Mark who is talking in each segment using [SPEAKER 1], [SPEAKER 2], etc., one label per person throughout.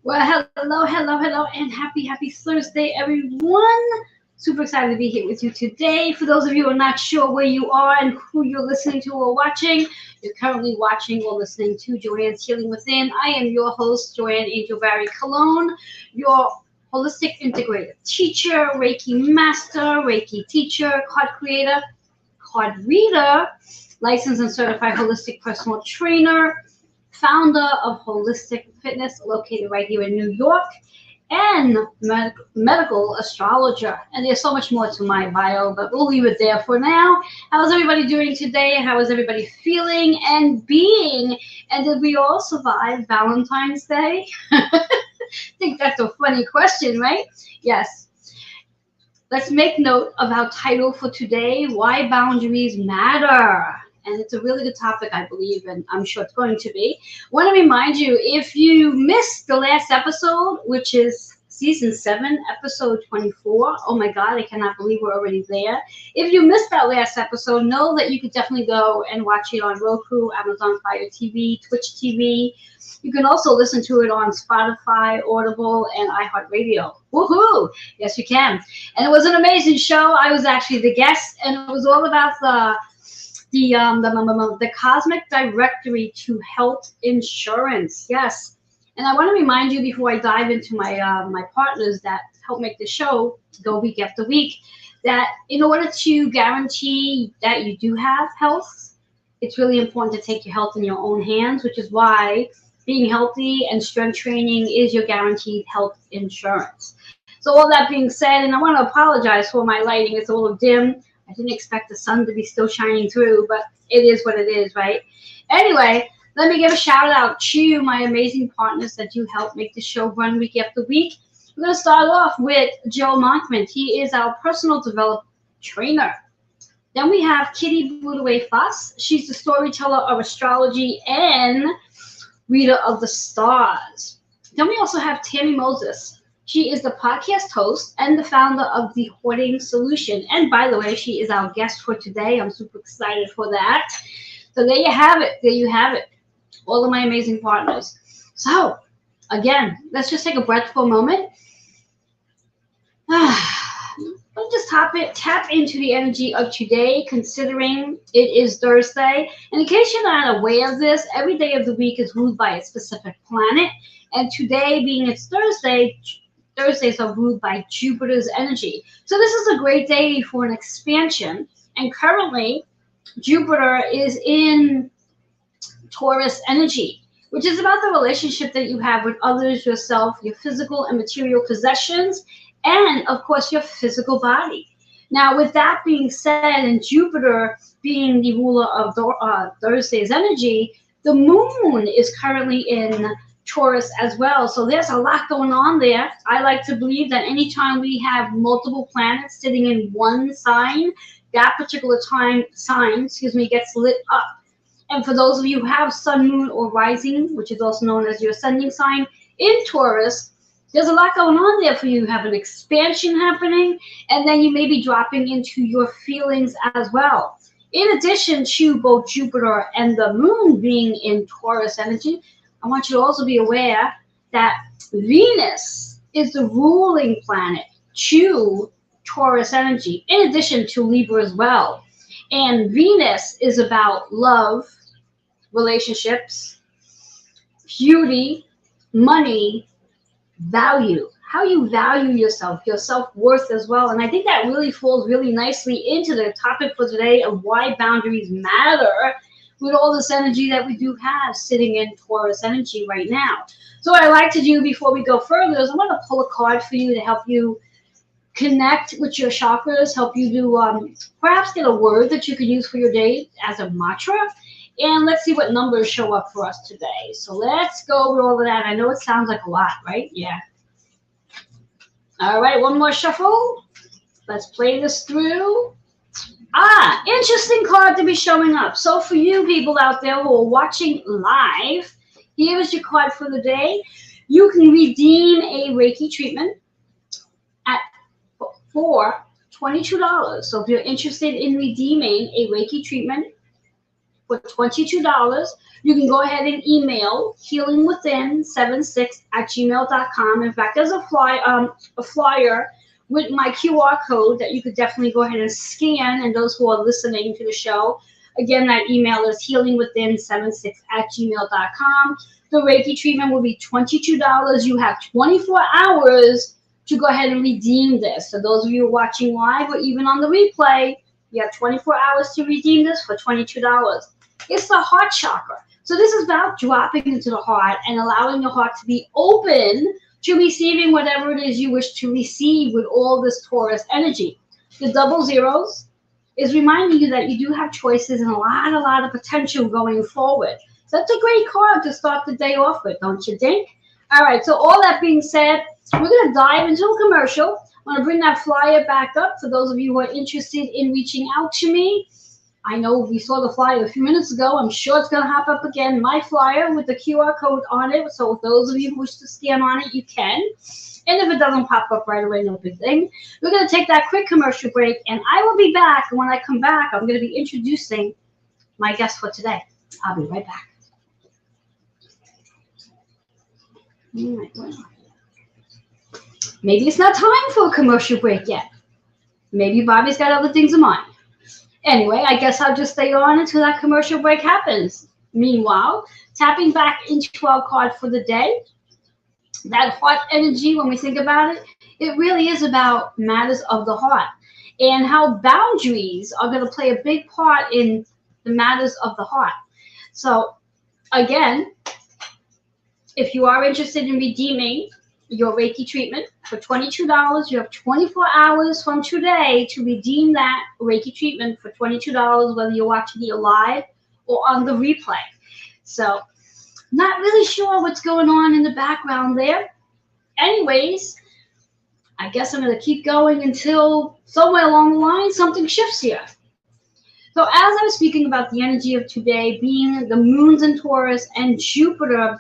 [SPEAKER 1] Well, hello, and happy Thursday, everyone. Super excited to be here with you today. For those of you who are not sure where you are and who you're listening to or watching, you're currently watching or listening to Joanne's Healing Within. I am your host, Joanne Angel Barry Cologne, your holistic integrative teacher, Reiki master, Reiki teacher, card creator, card reader, licensed and certified holistic personal trainer, founder of Holistic Fitness, located right here in New York, and medical astrologer. And there's so much more to my bio, but we'll leave it there for now. How's everybody doing today? How is everybody feeling and being? And did we all survive Valentine's Day? I think that's a funny question, right? Yes. Let's make note of our title for today, Why Boundaries Matter. And it's a really good topic, I believe, and I'm sure it's going to be. I want to remind you, if you missed the last episode, which is season 7, episode 24, oh my God, I cannot believe we're already there. If you missed that last episode, know that you could definitely go and watch it on Roku, Amazon Fire TV, Twitch TV. You can also listen to it on Spotify, Audible, and iHeartRadio. Woohoo! Yes, you can. And it was an amazing show. I was actually the guest, and it was all about the cosmic directory to health insurance. Yes. And I want to remind you before I dive into my partners that help make the show go week after week, that in order to guarantee that you do have health, it's really important to take your health in your own hands, which is why being healthy and strength training is your guaranteed health insurance. So all that being said, and I want to apologize for my lighting, it's a little dim. I didn't expect the sun to be still shining through, but it is what it is, right? Anyway, let me give a shout out to my amazing partners that do help make the show run week after week. We're going to start off with Joe Monkman. He is our personal development trainer. Then we have Kitty Budaway Foss. She's the storyteller of astrology and reader of the stars. Then we also have Tammy Moses. She is the podcast host and the founder of The Hoarding Solution. And by the way, she is our guest for today. I'm super excited for that. So there you have it. There you have it. All of my amazing partners. So, again, let's just take a breath for a moment. Let's just tap into the energy of today, considering it is Thursday. And in case you're not aware of this, every day of the week is ruled by a specific planet. And today, being it's Thursday, Thursdays are ruled by Jupiter's energy. So this is a great day for an expansion. And currently, Jupiter is in Taurus energy, which is about the relationship that you have with others, yourself, your physical and material possessions, and of course, your physical body. Now, with that being said, and Jupiter being the ruler of Thursday's energy, the moon is currently in Taurus as well. So there's a lot going on there. I like to believe that anytime we have multiple planets sitting in one sign, that particular sign gets lit up. And for those of you who have sun, moon, or rising, which is also known as your ascending sign in Taurus, there's a lot going on there for you. You have an expansion happening, and then you may be dropping into your feelings as well. In addition to both Jupiter and the moon being in Taurus energy, I want you to also be aware that Venus is the ruling planet to Taurus energy, in addition to Libra as well. And Venus is about love, relationships, beauty, money, value, how you value yourself, your self-worth as well. And I think that really falls really nicely into the topic for today of why boundaries matter with all this energy that we do have sitting in Taurus energy right now. So what I like to do before we go further is I'm going to pull a card for you to help you connect with your chakras, help you to perhaps get a word that you can use for your day as a mantra. And let's see what numbers show up for us today. So let's go over all of that. I know it sounds like a lot, right? Yeah. All right, one more shuffle. Let's play this through. Interesting card to be showing up. So for you people out there who are watching live, here is your card for the day. You can redeem a Reiki treatment for $22. So if you're interested in redeeming a Reiki treatment for $22. You can go ahead and email healingwithin76@gmail.com. In fact, there's a flyer with my QR code that you could definitely go ahead and scan. And those who are listening to the show, again, that email is healingwithin76@gmail.com. The Reiki treatment will be $22. You have 24 hours to go ahead and redeem this. So those of you watching live or even on the replay, you have 24 hours to redeem this for $22. It's the heart chakra. So this is about dropping into the heart and allowing your heart to be open to receiving whatever it is you wish to receive with all this Taurus energy. The double zeros is reminding you that you do have choices and a lot of potential going forward. So that's a great card to start the day off with, don't you think? All right, so all that being said, we're going to dive into a commercial. I'm going to bring that flyer back up for those of you who are interested in reaching out to me. I know we saw the flyer a few minutes ago. I'm sure it's going to hop up again. My flyer with the QR code on it. So those of you who wish to scan on it, you can. And if it doesn't pop up right away, no big thing. We're going to take that quick commercial break, and I will be back. And when I come back, I'm going to be introducing my guest for today. I'll be right back. Maybe it's not time for a commercial break yet. Maybe Bobby's got other things in mind. Anyway, I guess I'll just stay on until that commercial break happens. Meanwhile, tapping back into our card for the day, that heart energy, when we think about it, it really is about matters of the heart and how boundaries are going to play a big part in the matters of the heart. So, again, if you are interested in redeeming your Reiki treatment for $22, you have 24 hours from today to redeem that Reiki treatment for $22, whether you're watching it live or on the replay. So, not really sure what's going on in the background there. Anyways, I guess I'm going to keep going until somewhere along the line something shifts here. So as I was speaking about the energy of today being the moons in Taurus and Jupiter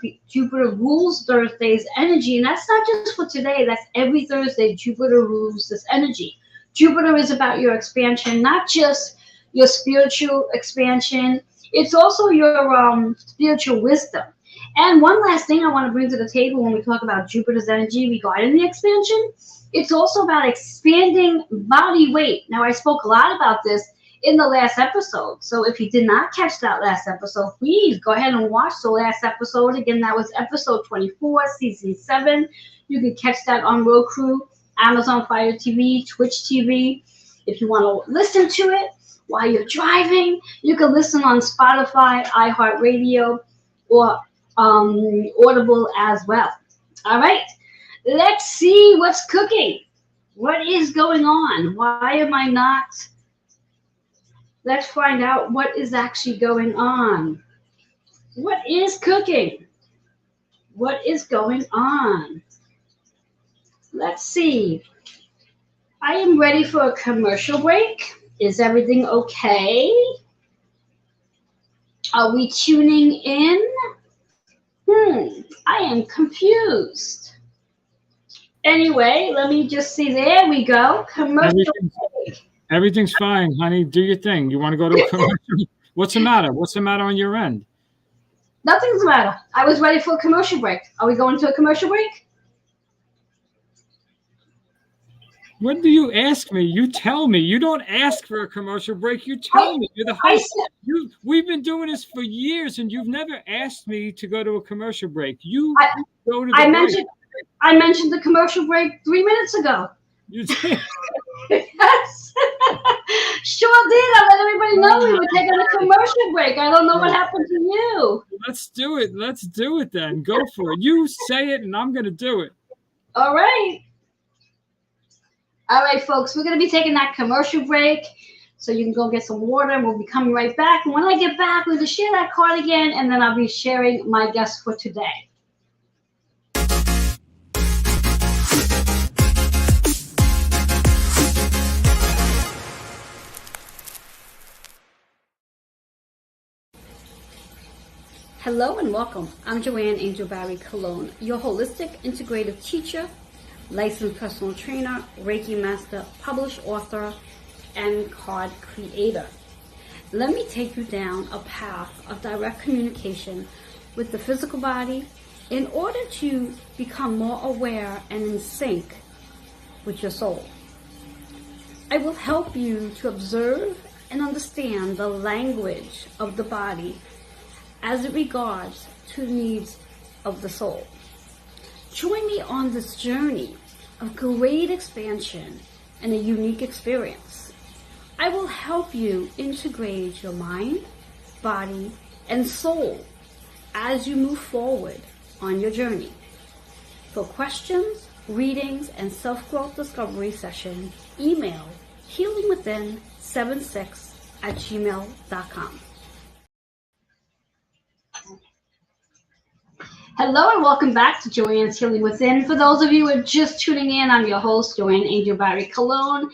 [SPEAKER 1] rules Thursday's energy. And that's not just for today, that's every Thursday Jupiter rules this energy. Jupiter is about your expansion, not just your spiritual expansion. It's also your spiritual wisdom. And one last thing I want to bring to the table when we talk about Jupiter's energy regarding the expansion, it's also about expanding body weight. Now, I spoke a lot about this in the last episode. So if you did not catch that last episode, please go ahead and watch the last episode. Again, that was episode 24, season 7. You can catch that on Roku, Amazon Fire TV, Twitch TV. If you want to listen to it while you're driving, you can listen on Spotify, iHeartRadio, or Audible as well. All right, let's see what's cooking. What is going on? Why am I not? Let's find out what is actually going on. What is cooking? What is going on? Let's see. I am ready for a commercial break. Is everything okay? Are we tuning in? I am confused. Anyway, let me just see. There we go. Commercial break.
[SPEAKER 2] Everything's fine, honey. Do your thing. You want to go to a commercial? What's the matter? What's the matter on your end?
[SPEAKER 1] Nothing's the matter. I was ready for a commercial break. Are we going to a commercial break?
[SPEAKER 2] When do you ask me? You tell me. You don't ask for a commercial break. You tell me. You're the host. We've been doing this for years, and you've never asked me to go to a commercial break. Go to the break.
[SPEAKER 1] I mentioned the commercial break 3 minutes ago.
[SPEAKER 2] You did.
[SPEAKER 1] Yes. Sure did. I let everybody know we were taking a commercial break. I don't know what happened to you.
[SPEAKER 2] Let's do it. Let's do it then. Go for it. You say it, and I'm going to do it.
[SPEAKER 1] All right. All right, folks. We're going to be taking that commercial break. So you can go get some water, and we'll be coming right back. And when I get back, we're going to share that card again, and then I'll be sharing my guest for today. Hello and welcome. I'm Joanne Angel Barry Colon, your holistic integrative teacher, licensed personal trainer, Reiki master, published author, and card creator. let me take you down a path of direct communication with the physical body in order to become more aware and in sync with your soul. I will help you to observe and understand the language of the body as it regards to the needs of the soul. Join me on this journey of great expansion and a unique experience. I will help you integrate your mind, body, and soul as you move forward on your journey. For questions, readings, and self-growth discovery session, email healingwithin76@gmail.com. Hello and welcome back to Joanne's Healing Within. For those of you who are just tuning in, I'm your host, Joanne Angel Barry Colon.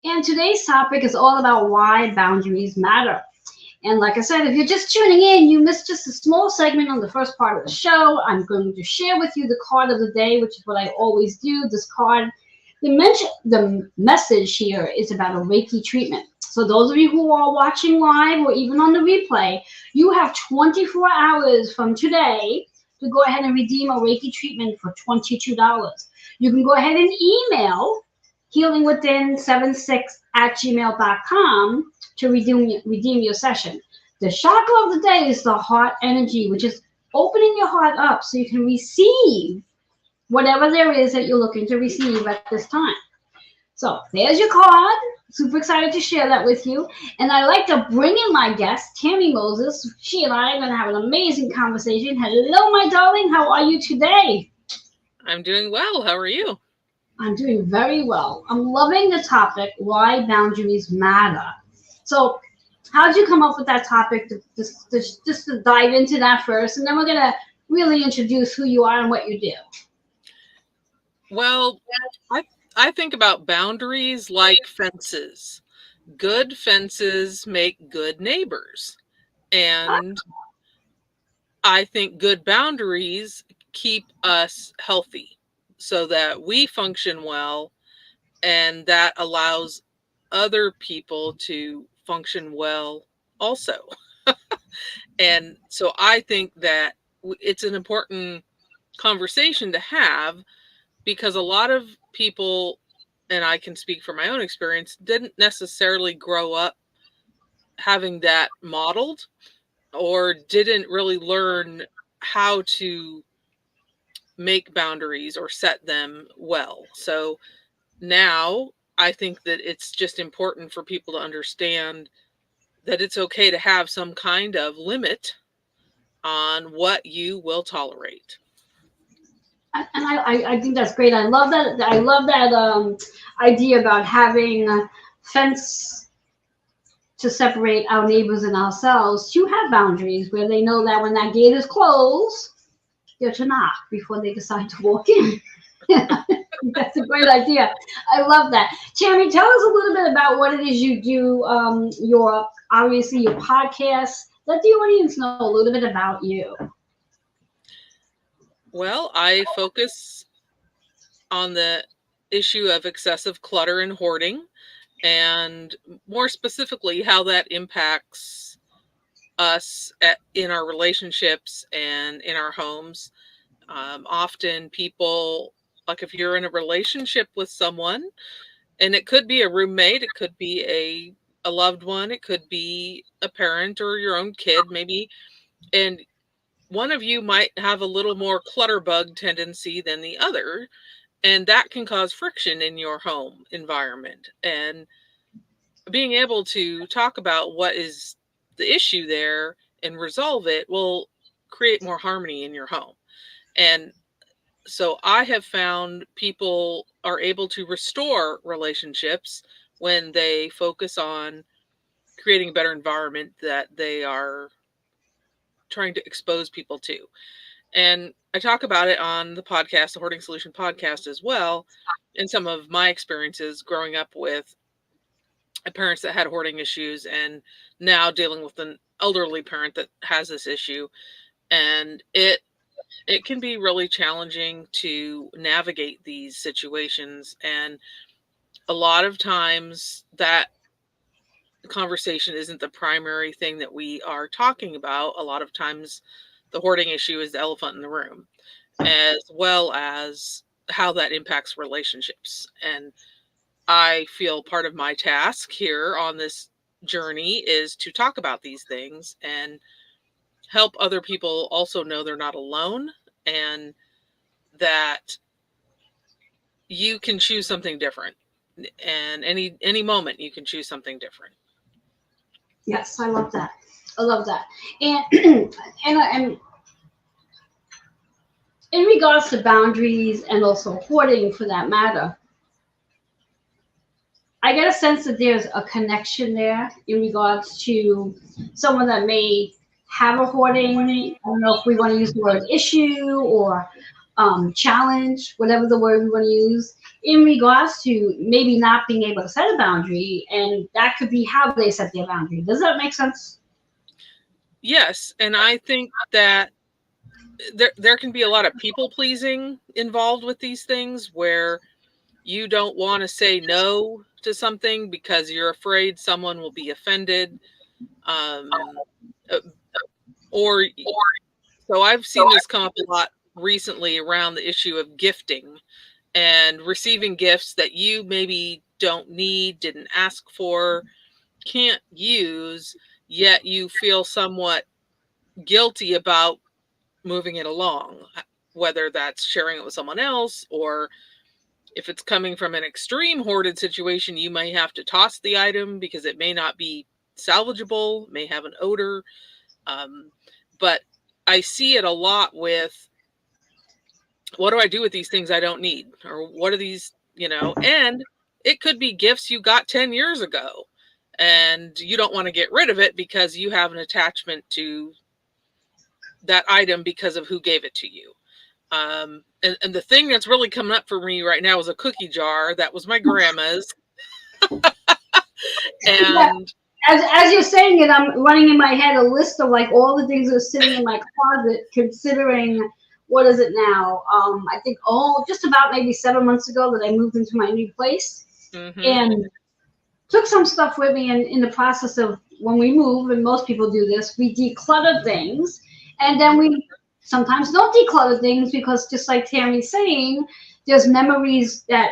[SPEAKER 1] And today's topic is all about why boundaries matter. And like I said, if you're just tuning in, you missed just a small segment on the first part of the show. I'm going to share with you the card of the day, which is what I always do. This card, the message here is about a Reiki treatment. So those of you who are watching live or even on the replay, you have 24 hours from today to go ahead and redeem a Reiki treatment for $22. You can go ahead and email healingwithin76@gmail.com to redeem your session. The chakra of the day is the heart energy, which is opening your heart up so you can receive whatever there is that you're looking to receive at this time. So there's your card. Super excited to share that with you. And I'd like to bring in my guest, Tammy Moses. She and I are going to have an amazing conversation. Hello, my darling. How are you today?
[SPEAKER 3] I'm doing well. How are you?
[SPEAKER 1] I'm doing very well. I'm loving the topic, why boundaries matter. So how did you come up with that topic? Just to dive into that first, and then we're going to really introduce who you are and what you do.
[SPEAKER 3] Well, I think about boundaries like fences. Good fences make good neighbors. And I think good boundaries keep us healthy so that we function well, and that allows other people to function well also. And so I think that it's an important conversation to have, because a lot of people, and I can speak from my own experience, didn't necessarily grow up having that modeled, or didn't really learn how to make boundaries or set them well. So now I think that it's just important for people to understand that it's okay to have some kind of limit on what you will tolerate.
[SPEAKER 1] And I think that's great. I love that. Idea about having a fence to separate our neighbors and ourselves, to have boundaries where they know that when that gate is closed, they're to knock before they decide to walk in. That's a great idea. I love that. Tammy, tell us a little bit about what it is you do. Your podcast. Let the audience know a little bit about you.
[SPEAKER 3] Well, I focus on the issue of excessive clutter and hoarding, and more specifically, how that impacts us in our relationships and in our homes. Often people, like if you're in a relationship with someone, and it could be a roommate, it could be a loved one, it could be a parent or your own kid maybe, and one of you might have a little more clutter bug tendency than the other, and that can cause friction in your home environment. And being able to talk about what is the issue there and resolve it will create more harmony in your home. And so I have found people are able to restore relationships when they focus on creating a better environment that they are trying to expose people to. And I talk about it on the podcast, the Hoarding Solution podcast as well, in some of my experiences growing up with parents that had hoarding issues, and now dealing with an elderly parent that has this issue. And it can be really challenging to navigate these situations. And a lot of times that conversation isn't the primary thing that we are talking about. A lot of times the hoarding issue is the elephant in the room, as well as how that impacts relationships. And I feel part of my task here on this journey is to talk about these things and help other people also know they're not alone, and that you can choose something different. And any moment you can choose something different.
[SPEAKER 1] Yes, I love that. I love that. And and in regards to boundaries and also hoarding for that matter, I get a sense that there's a connection there in regards to someone that may have a hoarding. I don't know if we want to use the word issue or challenge, whatever the word we want to use, in regards to maybe not being able to set a boundary, and that could be how they set their boundary. Does that make sense?
[SPEAKER 3] Yes, and I think that there can be a lot of people pleasing involved with these things, where you don't want to say no to something because you're afraid someone will be offended. Um, or so I've seen this come up a lot recently around the issue of gifting and receiving gifts that you maybe don't need, didn't ask for, can't use, yet you feel somewhat guilty about moving it along, whether that's sharing it with someone else, or if it's coming from an extreme hoarded situation, you may have to toss the item because it may not be salvageable, may have an odor. But I see it a lot with, what do I do with these things I don't need? Or what are these, and it could be gifts you got 10 years ago and you don't want to get rid of it because you have an attachment to that item because of who gave it to you. And the thing that's really coming up for me right now is a cookie jar that was my grandma's. And
[SPEAKER 1] as you're saying it, I'm running in my head a list of like all the things that are sitting in my closet, considering what is it now? I think just about maybe 7 months ago that I moved into my new place, and took some stuff with me. And in the process of when we move, and most people do this, we declutter things, and then we sometimes don't declutter things because, just like Tammy's saying, there's memories that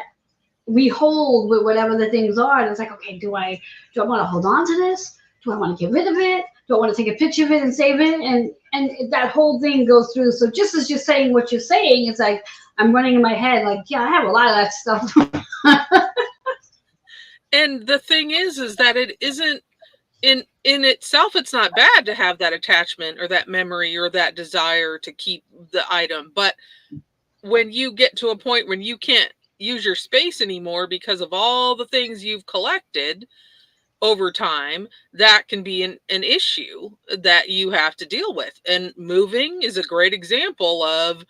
[SPEAKER 1] we hold with whatever the things are. And it's like, okay, do I want to hold on to this? Do I want to get rid of it? Do I want to take a picture of it and save it? And that whole thing goes through. So just as you're saying what you're saying, it's like I'm running in my head like, yeah, I have a lot of that stuff.
[SPEAKER 3] And the thing is that it isn't in itself, it's not bad to have that attachment or that memory or that desire to keep the item. But when you get to a point when you can't use your space anymore because of all the things you've collected over time, that can be an issue that you have to deal with. And moving is a great example of,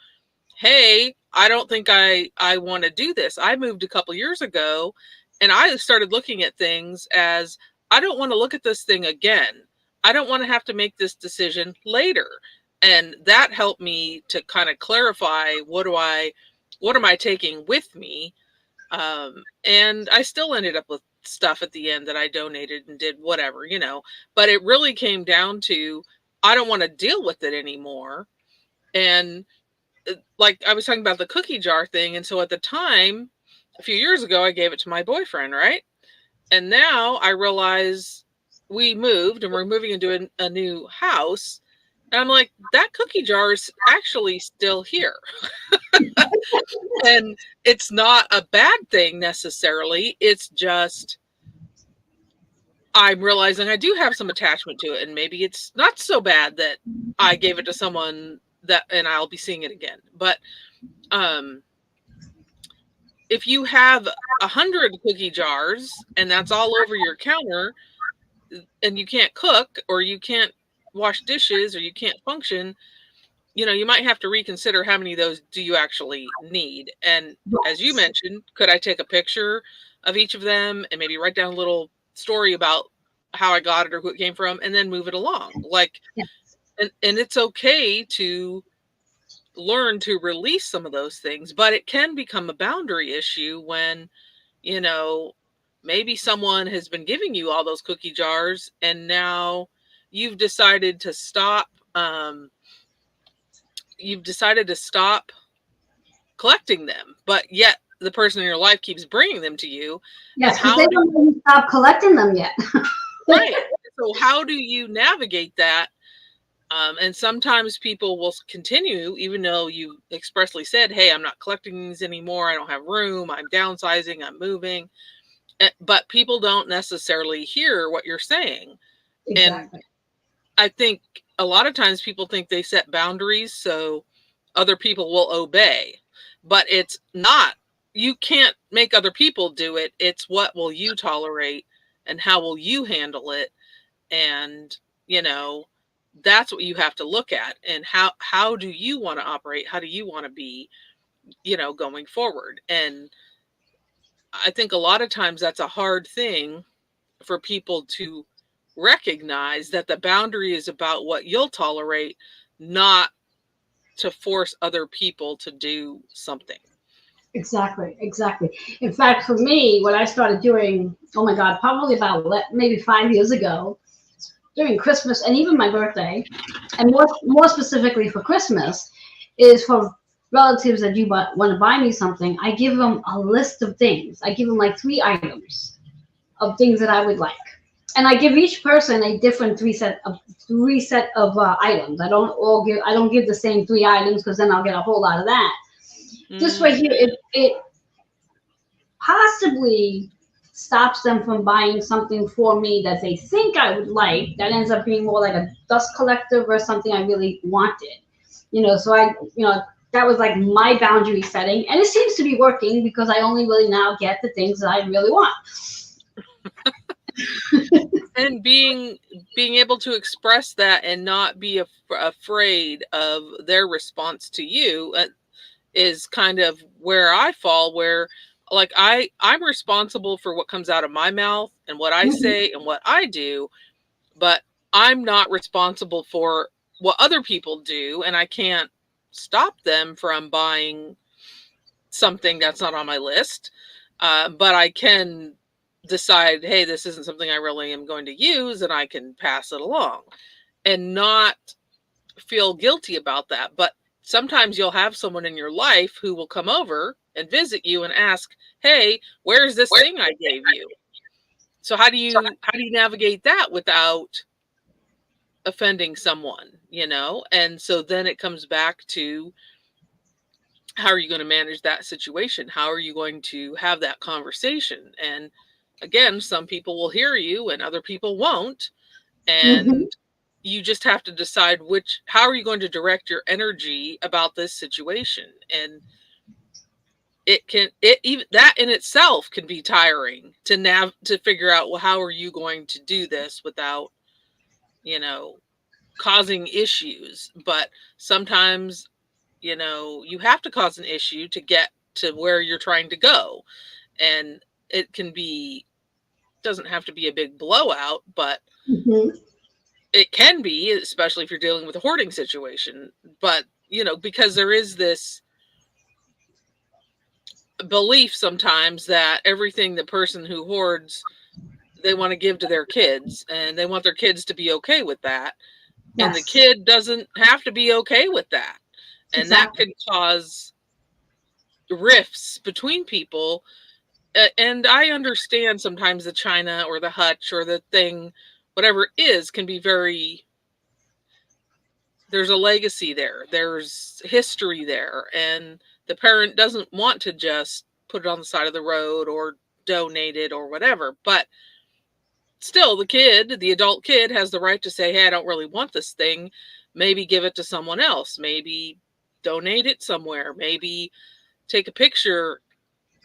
[SPEAKER 3] hey, I don't think I want to do this. I moved a couple years ago, and I started looking at things as, I don't want to look at this thing again. I don't want to have to make this decision later. And that helped me to kind of clarify, what am I taking with me? And I still ended up with stuff at the end that I donated and did whatever, but it really came down to, I don't want to deal with it anymore. And like I was talking about the cookie jar thing. And so at the time, a few years ago, I gave it to my boyfriend, right? And now I realize we moved and we're moving into a new house. And I'm like, that cookie jar is actually still here. And it's not a bad thing necessarily. It's just, I'm realizing I do have some attachment to it. And maybe it's not so bad that I gave it to someone and I'll be seeing it again. But if you have 100 cookie jars and that's all over your counter, and you can't cook, or you can't wash dishes, or you can't function, you might have to reconsider how many of those do you actually need. And as you mentioned, could I take a picture of each of them and maybe write down a little story about how I got it or who it came from, and then move it along? Like, and it's okay to learn to release some of those things, but it can become a boundary issue when, maybe someone has been giving you all those cookie jars, and now you've decided to stop. You've decided to stop collecting them, but yet the person in your life keeps bringing them to you.
[SPEAKER 1] Yes,
[SPEAKER 3] And
[SPEAKER 1] because they don't even stop collecting them yet.
[SPEAKER 3] right. So how do you navigate that? And sometimes people will continue, even though you expressly said, hey, I'm not collecting these anymore. I don't have room. I'm downsizing. I'm moving. But people don't necessarily hear what you're saying.
[SPEAKER 1] Exactly.
[SPEAKER 3] And I think a lot of times people think they set boundaries so other people will obey. But it's not. You can't make other people do it. It's what will you tolerate and how will you handle it? And, you know, that's what you have to look at. And how do you want to operate? How do you want to be, you know, going forward? And I think a lot of times that's a hard thing for people to recognize, that the boundary is about what you'll tolerate, not to force other people to do something.
[SPEAKER 1] Exactly, exactly. In fact, for me, what I started doing, oh my God, probably about maybe 5 years ago, during Christmas and even my birthday, and more specifically for Christmas, is for relatives that do want to buy me something. I give them a list of things. I give them like 3 items of things that I would like, and I give each person a different three set of items. I don't give the same 3 items, because then I'll get a whole lot of that. This way here, it possibly stops them from buying something for me that they think I would like, that ends up being more like a dust collector versus something I really wanted. So that was like my boundary setting, and it seems to be working, because I only really now get the things that I really want.
[SPEAKER 3] And being able to express that and not be afraid of their response to you is kind of where I fall, where like I'm responsible for what comes out of my mouth and what I say and what I do, but I'm not responsible for what other people do, and I can't stop them from buying something that's not on my list. But I can decide, hey, this isn't something I really am going to use, and I can pass it along and not feel guilty about that. But sometimes you'll have someone in your life who will come over and visit you and ask, hey, where's this thing I gave you? So how do you navigate that without offending someone, And so then it comes back to, how are you going to manage that situation? How are you going to have that conversation? And again, some people will hear you and other people won't. And you just have to decide how are you going to direct your energy about this situation. And even that in itself can be tiring to figure out, well, how are you going to do this without, causing issues? But sometimes, you have to cause an issue to get to where you're trying to go. And it doesn't have to be a big blowout, but it can be, especially if you're dealing with a hoarding situation. But, because there is this belief sometimes that everything the person who hoards, they want to give to their kids, and they want their kids to be okay with that. Yes. And the kid doesn't have to be okay with that. And exactly. That could cause rifts between people. And I understand sometimes the China or the hutch or the thing, whatever it is, can be there's a legacy there. There's history there. And the parent doesn't want to just put it on the side of the road or donate it or whatever. But still, the adult kid, has the right to say, hey, I don't really want this thing. Maybe give it to someone else. Maybe donate it somewhere. Maybe take a picture,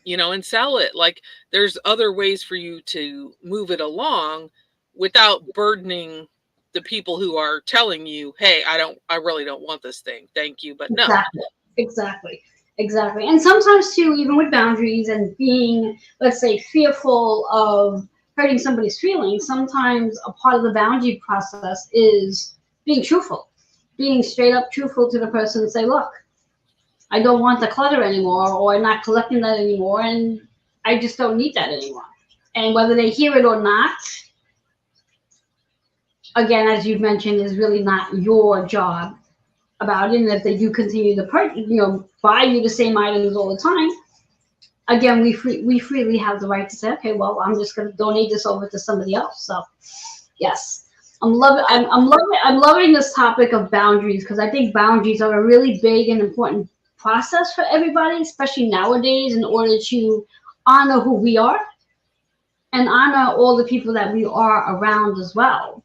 [SPEAKER 3] and sell it. Like, there's other ways for you to move it along without burdening the people who are telling you, hey, I really don't want this thing. Thank you, but no.
[SPEAKER 1] Exactly. And sometimes too, even with boundaries and being, let's say, fearful of hurting somebody's feelings, sometimes a part of the boundary process is being truthful, being straight up truthful to the person and say, look, I don't want the clutter anymore, or I'm not collecting that anymore, and I just don't need that anymore. And whether they hear it or not, again, as you've mentioned, is really not your job about it. And if they do continue to buy you the same items all the time, again, we freely have the right to say, okay, well, I'm just going to donate this over to somebody else. So, yes, I'm loving this topic of boundaries, because I think boundaries are a really big and important process for everybody, especially nowadays, in order to honor who we are and honor all the people that we are around as well.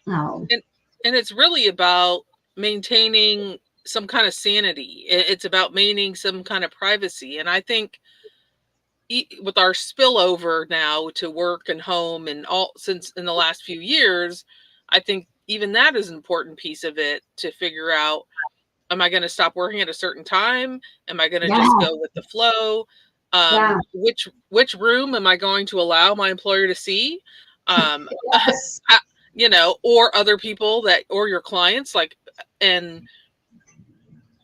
[SPEAKER 3] And it's really about maintaining some kind of sanity. It's about maintaining some kind of privacy. And I think with our spillover now to work and home and all since in the last few years, I think even that is an important piece of it, to figure out, am I going to stop working at a certain time? Am I going to just go with the flow? Which room am I going to allow my employer to see?
[SPEAKER 1] Yes.
[SPEAKER 3] Or other people or your clients, like, and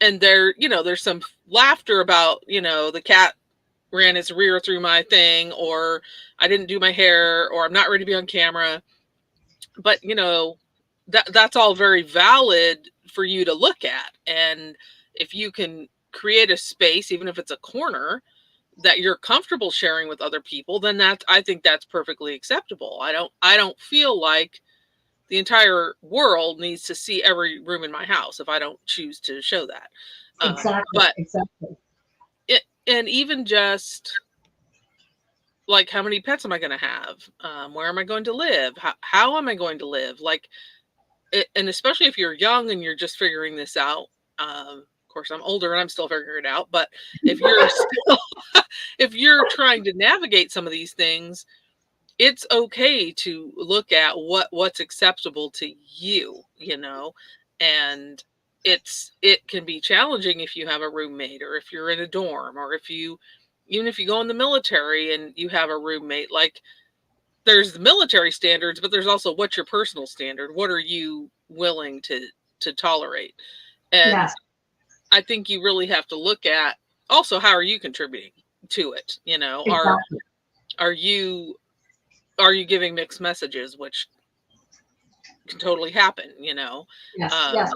[SPEAKER 3] there's some laughter about, the cat ran its rear through my thing, or I didn't do my hair, or I'm not ready to be on camera. But, that's all very valid for you to look at. And if you can create a space, even if it's a corner, that you're comfortable sharing with other people, then I think that's perfectly acceptable. I don't feel like the entire world needs to see every room in my house if I don't choose to show that.
[SPEAKER 1] Exactly.
[SPEAKER 3] And even just like, how many pets am I going to have? Where am I going to live? How am I going to live? Like, and especially if you're young and you're just figuring this out. Of course, I'm older and I'm still figuring it out. But if you're if you're trying to navigate some of these things, it's okay to look at what's acceptable to you, and it can be challenging if you have a roommate, or if you're in a dorm, or even if you go in the military and you have a roommate. Like, there's the military standards, but there's also, what's your personal standard? What are you willing to tolerate? And I think you really have to look at also, how are you contributing to it?
[SPEAKER 1] Exactly.
[SPEAKER 3] Are you giving mixed messages, which can totally happen,
[SPEAKER 1] Yes,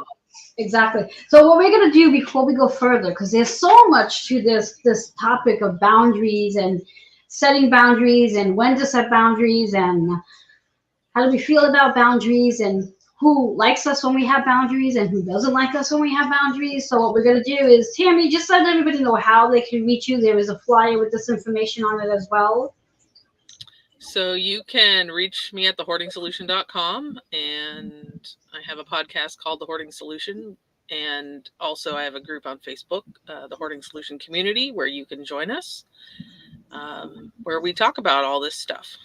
[SPEAKER 1] exactly. So what we're going to do before we go further, because there's so much to this topic of boundaries and setting boundaries, and when to set boundaries, and how do we feel about boundaries, and who likes us when we have boundaries and who doesn't like us when we have boundaries. So what we're going to do is, Tammy, just let everybody know how they can reach you. There is a flyer with this information on it as well.
[SPEAKER 3] So you can reach me at thehoardingsolution.com, and I have a podcast called The Hoarding Solution, and also I have a group on Facebook, the Hoarding Solution Community, where you can join us, where we talk about all this stuff.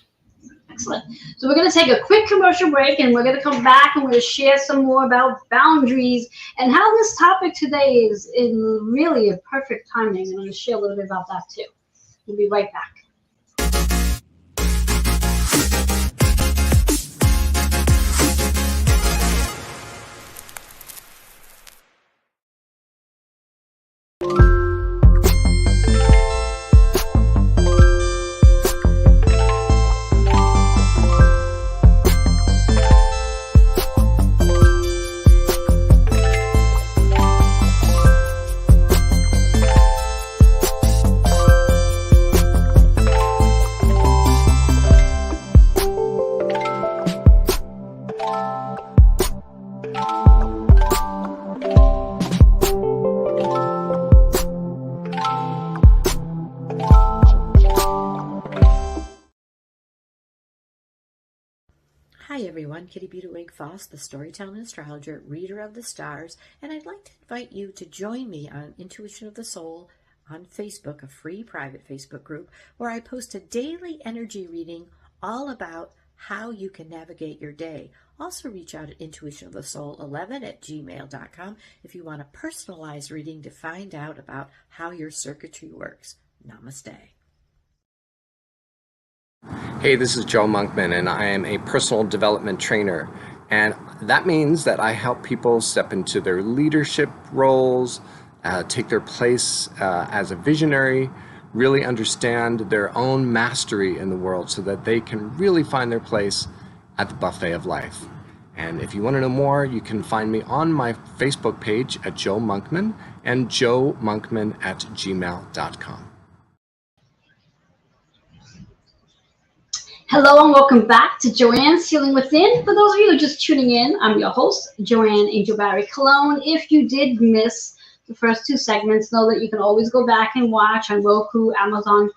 [SPEAKER 1] Excellent. So we're going to take a quick commercial break, and we're going to come back and we're going to share some more about boundaries and how this topic today is in really a perfect timing. And I'm going to share a little bit about that too. We'll be right back.
[SPEAKER 4] Hi everyone, Kitty Buda Foss, the storytelling astrologer, reader of the stars, and I'd like to invite you to join me on Intuition of the Soul on Facebook, a free private Facebook group where I post a daily energy reading all about how you can navigate your day. Also reach out at intuitionofthesoul11@gmail.com if you want a personalized reading to find out about how your circuitry works. Namaste.
[SPEAKER 5] Hey, this is Joe Monkman, and I am a personal development trainer. And that means that I help people step into their leadership roles, take their place as a visionary, really understand their own mastery in the world so that they can really find their place at the buffet of life. And if you want to know more, you can find me on my Facebook page at Joe Monkman and joemonkman@gmail.com.
[SPEAKER 1] Hello and welcome back to Joanne's Healing Within. For those of you who are just tuning in, I'm your host, Joanne Angel Barry Cologne. If you did miss the first two segments, know that you can always go back and watch on Roku, Amazon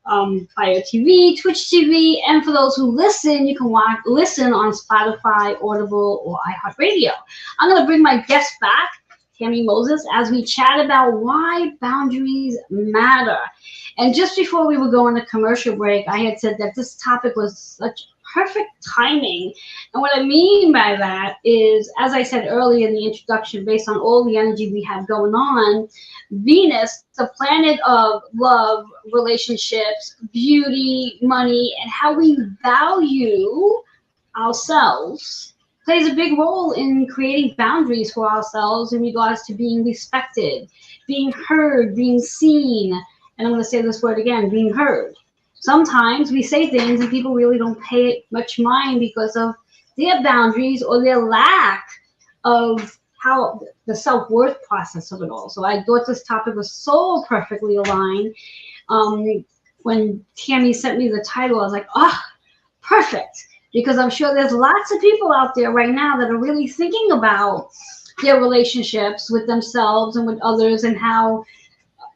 [SPEAKER 1] Fire TV, Twitch TV, and for those who listen, you can listen on Spotify, Audible, or iHeartRadio. I'm going to bring my guest back, Tammy Moses, as we chat about why boundaries matter. And just before we were going to commercial break, I had said that this topic was such perfect timing. And what I mean by that is, as I said earlier in the introduction, based on all the energy we have going on, Venus, the planet of love, relationships, beauty, money, and how we value ourselves, plays a big role in creating boundaries for ourselves in regards to being respected, being heard, being seen. And I'm going to say this word again, being heard. Sometimes we say things and people really don't pay much mind because of their boundaries or their lack of how the self-worth process of it all. So I thought this topic was so perfectly aligned. When Tammy sent me the title, I was like, oh, perfect. Because I'm sure there's lots of people out there right now that are really thinking about their relationships with themselves and with others, and how,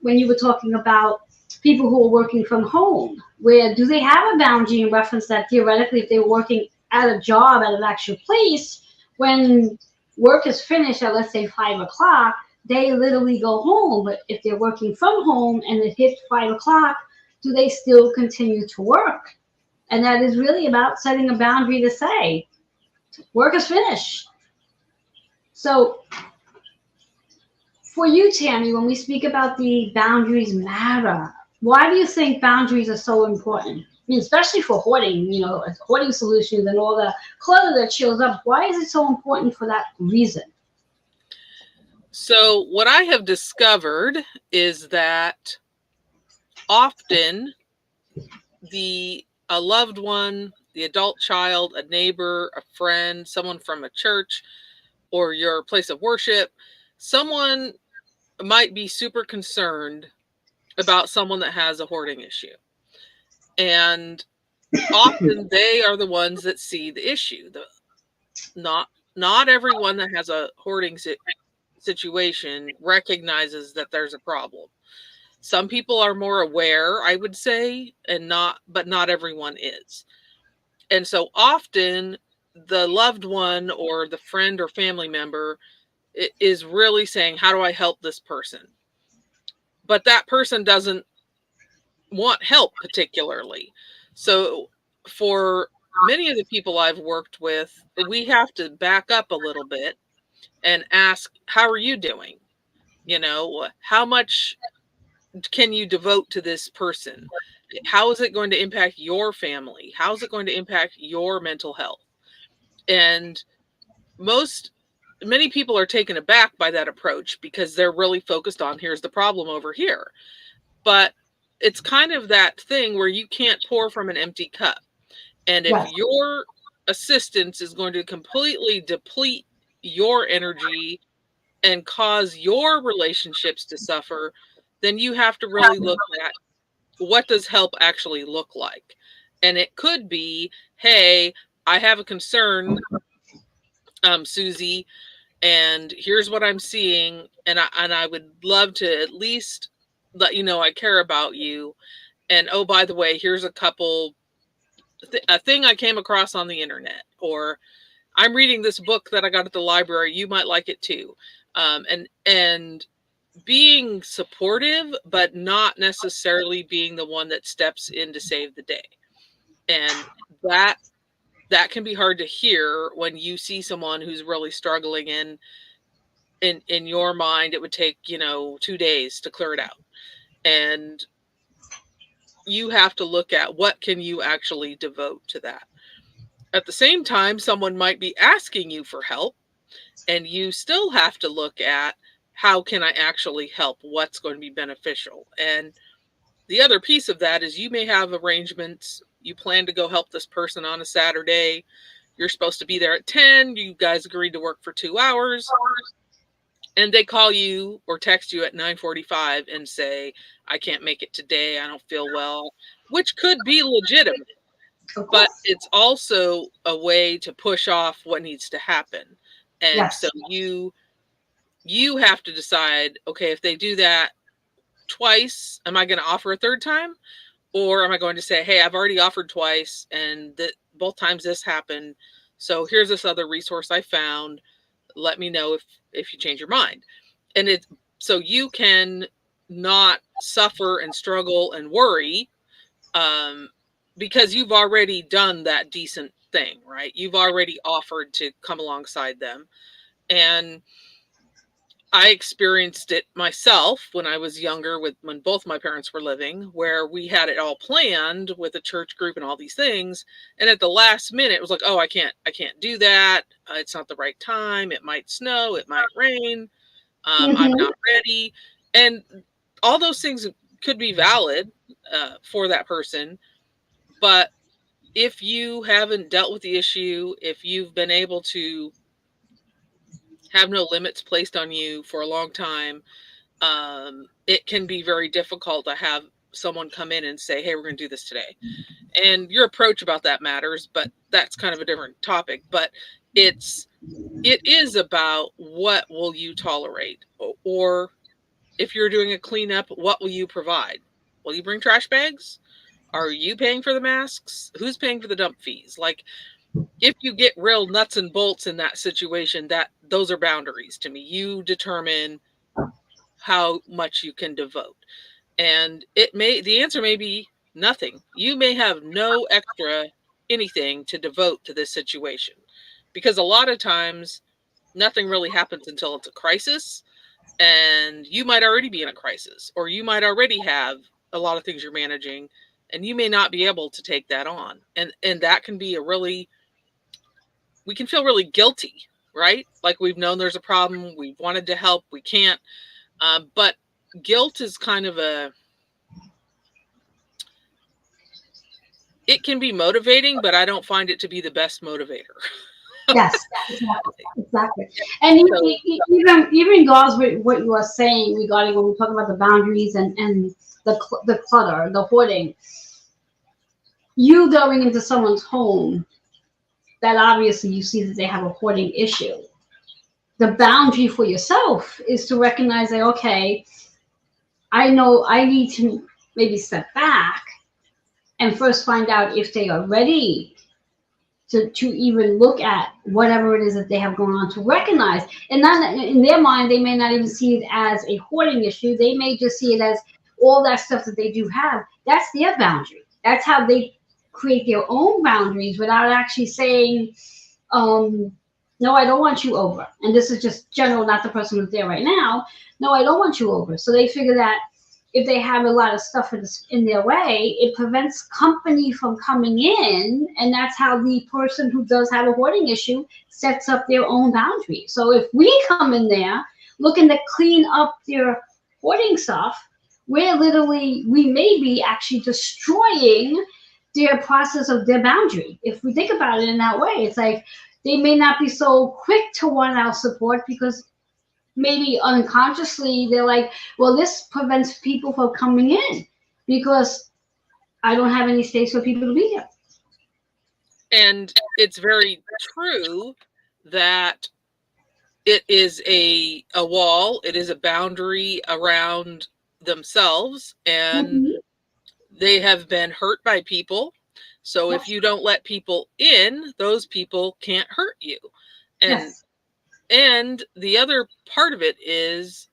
[SPEAKER 1] when you were talking about people who are working from home, where do they have a boundary in reference that theoretically if they were working at a job at an actual place, when work is finished at, let's say, 5 o'clock, they literally go home. But if they're working from home and it hits 5 o'clock, do they still continue to work? And that is really about setting a boundary to say, work is finished. So for you, Tammy, when we speak about the boundaries matter, why do you think boundaries are so important? I mean, especially for hoarding, hoarding solutions and all the clutter that shows up. Why is it so important for that reason?
[SPEAKER 3] So what I have discovered is that often a loved one, the adult child, a neighbor, a friend, someone from a church or your place of worship, someone might be super concerned about someone that has a hoarding issue. And often they are the ones that see the issue. Not everyone that has a hoarding situation recognizes that there's a problem. Some people are more aware, I would say, but not everyone is. And so often the loved one or the friend or family member is really saying, how do I help this person? But that person doesn't want help particularly. So for many of the people I've worked with, we have to back up a little bit and ask, how are you doing? How much can you devote to this person? How is it going to impact your family? How is it going to impact your mental health? And many people are taken aback by that approach because they're really focused on, here's the problem over here. But it's kind of that thing where you can't pour from an empty cup. And if your assistance is going to completely deplete your energy and cause your relationships to suffer, then you have to really look at, what does help actually look like? And it could be, hey, I have a concern, Susie, and here's what I'm seeing, and I would love to at least let you know I care about you. And oh, by the way, here's a thing I came across on the internet, or I'm reading this book that I got at the library. You might like it too. And being supportive, but not necessarily being the one that steps in to save the day. And that can be hard to hear when you see someone who's really struggling, and in your mind, it would take, 2 days to clear it out. And you have to look at, what can you actually devote to that? At the same time, someone might be asking you for help, and you still have to look at, how can I actually help? What's going to be beneficial? And the other piece of that is you may have arrangements. You plan to go help this person on a Saturday. You're supposed to be there at 10. You guys agreed to work for 2 hours. And they call you or text you at 9:45 and say, I can't make it today. I don't feel well, which could be legitimate. But it's also a way to push off what needs to happen. And so you have to decide, okay, if they do that twice, am I going to offer a third time? Or am I going to say, hey, I've already offered twice and both times this happened. So here's this other resource I found. Let me know if you change your mind. And so you can not suffer and struggle and worry because you've already done that decent thing, right? You've already offered to come alongside them. And I experienced it myself when I was younger, when both my parents were living, where we had it all planned with a church group and all these things. And at the last minute, it was like, oh, I can't do that. It's not the right time. It might snow. It might rain. I'm not ready. And all those things could be valid for that person. But if you haven't dealt with the issue, if you've been able to have no limits placed on you for a long time, it can be very difficult to have someone come in and say, hey, we're going to do this today. And your approach about that matters, but that's kind of a different topic. But it is about what will you tolerate? Or if you're doing a cleanup, what will you provide? Will you bring trash bags? Are you paying for the masks? Who's paying for the dump fees? Like, if you get real nuts and bolts in that situation, those are boundaries to me. You determine how much you can devote. And the answer may be nothing. You may have no extra anything to devote to this situation, because a lot of times nothing really happens until it's a crisis, and you might already be in a crisis, or you might already have a lot of things you're managing, and you may not be able to take that on. And that can be we can feel really guilty, right? Like, we've known there's a problem, we've wanted to help, we can't. But guilt is kind of it can be motivating, but I don't find it to be the best motivator.
[SPEAKER 1] Yes, exactly. And even goes with what you are saying regarding when we talk about the boundaries and the clutter, the hoarding. You going into someone's home that obviously you see that they have a hoarding issue. The boundary for yourself is to recognize that, okay, I know I need to maybe step back and first find out if they are ready to even look at whatever it is that they have going on, to recognize. And not in their mind, they may not even see it as a hoarding issue. They may just see it as all that stuff that they do have. That's their boundary. That's how they create their own boundaries without actually saying, no, I don't want you over. And this is just general, not the person who's there right now. No, I don't want you over. So they figure that if they have a lot of stuff in their way, it prevents company from coming in. And that's how the person who does have a hoarding issue sets up their own boundary. So if we come in there looking to clean up their hoarding stuff, we may be actually destroying their process of their boundary. If we think about it in that way, it's like they may not be so quick to want our support because maybe unconsciously they're like, well, this prevents people from coming in because I don't have any space for people to be here.
[SPEAKER 3] And it's very true that it is a wall, it is a boundary around themselves, and they have been hurt by people. So if you don't let people in, those people can't hurt you. And the other part of it is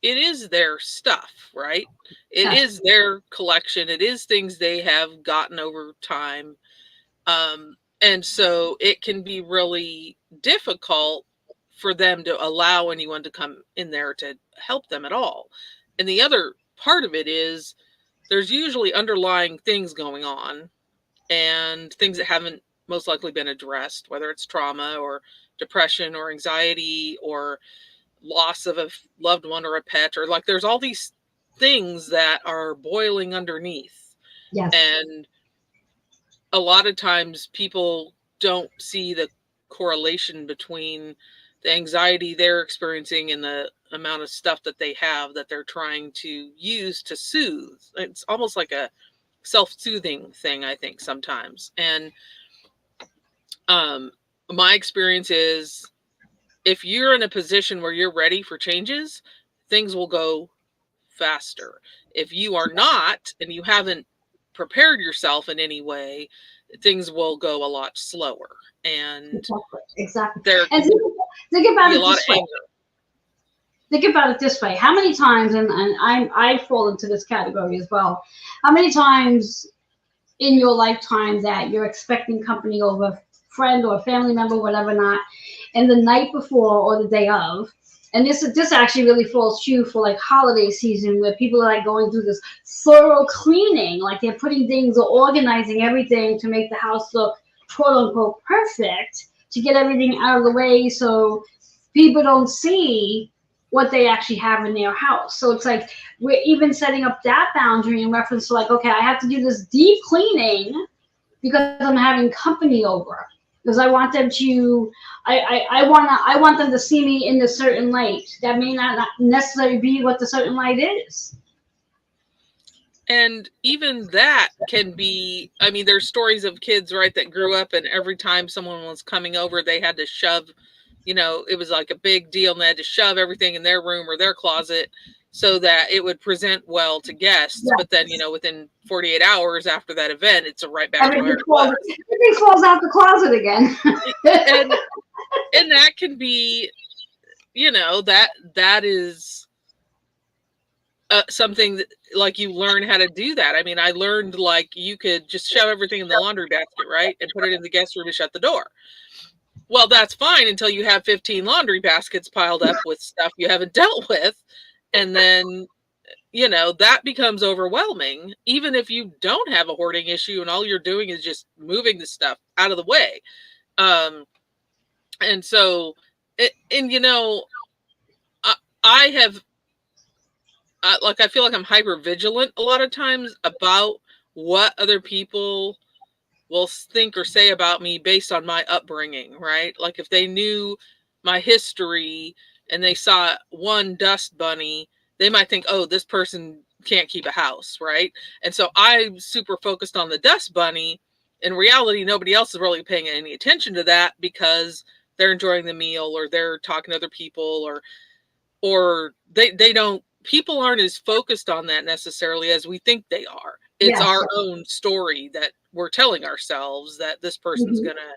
[SPEAKER 3] their stuff, right? It is their collection. It is things they have gotten over time. And so it can be really difficult for them to allow anyone to come in there to help them at all. And the other part of it is there's usually underlying things going on and things that haven't most likely been addressed, whether it's trauma or depression or anxiety or loss of a loved one or a pet, or like there's all these things that are boiling underneath.
[SPEAKER 1] Yes.
[SPEAKER 3] And a lot of times people don't see the correlation between the anxiety they're experiencing and the amount of stuff that they have that they're trying to use to soothe. It's almost like a self-soothing thing, I think, sometimes. And my experience is, if you're in a position where you're ready for changes, things will go faster. If you are not, and you haven't prepared yourself in any way, things will go a lot slower. And
[SPEAKER 1] exactly.
[SPEAKER 3] there
[SPEAKER 1] And
[SPEAKER 3] can
[SPEAKER 1] think about
[SPEAKER 3] be
[SPEAKER 1] it
[SPEAKER 3] a lot
[SPEAKER 1] this
[SPEAKER 3] of
[SPEAKER 1] way.
[SPEAKER 3] anger.
[SPEAKER 1] Think about it this way. How many times, and I fall into this category as well, how many times in your lifetime that you're expecting company over, friend or family member, whatever not, and the night before or the day of, and this actually really falls true for like holiday season, where people are like going through this thorough cleaning, like they're putting things or organizing everything to make the house look quote unquote perfect, to get everything out of the way so people don't see what they actually have in their house. So it's like we're even setting up that boundary in reference to like, okay, I have to do this deep cleaning because I'm having company over. Because I want them to, I want them to see me in a certain light. That may not necessarily be what the certain light is.
[SPEAKER 3] And even that can be, I mean, there's stories of kids, right, that grew up and every time someone was coming over, they had to shove, you know, it was like a big deal, and they had to shove everything in their room or their closet so that it would present well to guests.
[SPEAKER 1] Yeah.
[SPEAKER 3] But then, you know, within 48 hours after that event, it's right back
[SPEAKER 1] Everything
[SPEAKER 3] to where it was.
[SPEAKER 1] Everything falls out the closet again.
[SPEAKER 3] and that can be, you know, that is something that, like, you learn how to do that. I mean, I learned, like, you could just shove everything in the laundry basket, right, and put it in the guest room and shut the door. Well, that's fine until you have 15 laundry baskets piled up with stuff you haven't dealt with. And then, you know, that becomes overwhelming, even if you don't have a hoarding issue and all you're doing is just moving the stuff out of the way. And so, and you know, I have, like, I feel like I'm hyper vigilant a lot of times about what other people will think or say about me based on my upbringing, right? Like, if they knew my history and they saw one dust bunny, they might think, oh, this person can't keep a house, right? And so I'm super focused on the dust bunny. In reality, nobody else is really paying any attention to that because they're enjoying the meal or they're talking to other people, or they don't, people aren't as focused on that necessarily as we think they are. It's our own story that we're telling ourselves, that this person's gonna,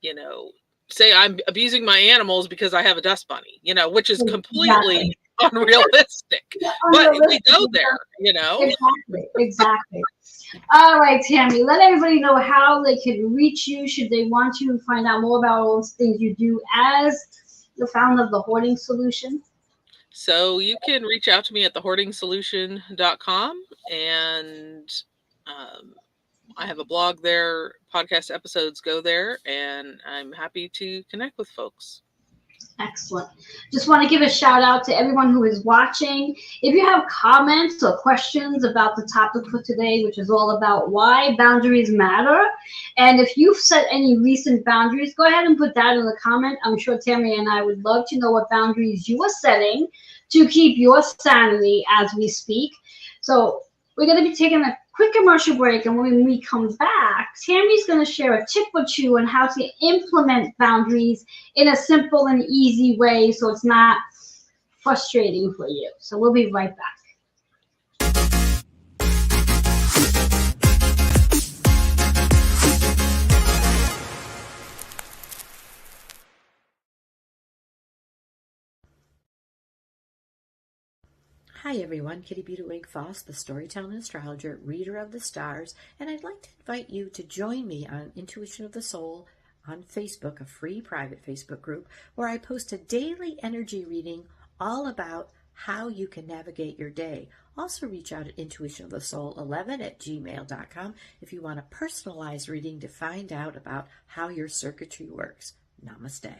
[SPEAKER 3] you know, say I'm abusing my animals because I have a dust bunny, you know, which is completely unrealistic. But we go there, you know.
[SPEAKER 1] Exactly. All right, Tammy, let everybody know how they can reach you should they want to find out more about all those things you do as the founder of the Hoarding Solution.
[SPEAKER 3] So you can reach out to me at thehoardingsolution.com, and I have a blog there. Podcast episodes go there, and I'm happy to connect with folks.
[SPEAKER 1] Excellent. Just want to give a shout out to everyone who is watching. If you have comments or questions about the topic for today, which is all about why boundaries matter, and if you've set any recent boundaries, go ahead and put that in the comment. I'm sure Tammy and I would love to know what boundaries you are setting to keep your sanity as we speak. So we're going to be taking a quick commercial break, and when we come back, Tammy's going to share a tip or two on how to implement boundaries in a simple and easy way so it's not frustrating for you. So we'll be right back.
[SPEAKER 4] Hi everyone, Kitty Beauty Foss, the storytelling astrologer, reader of the stars, and I'd like to invite you to join me on Intuition of the Soul on Facebook, a free private Facebook group where I post a daily energy reading all about how you can navigate your day. Also reach out at intuitionofthesoul11@gmail.com if you want a personalized reading to find out about how your circuitry works. Namaste.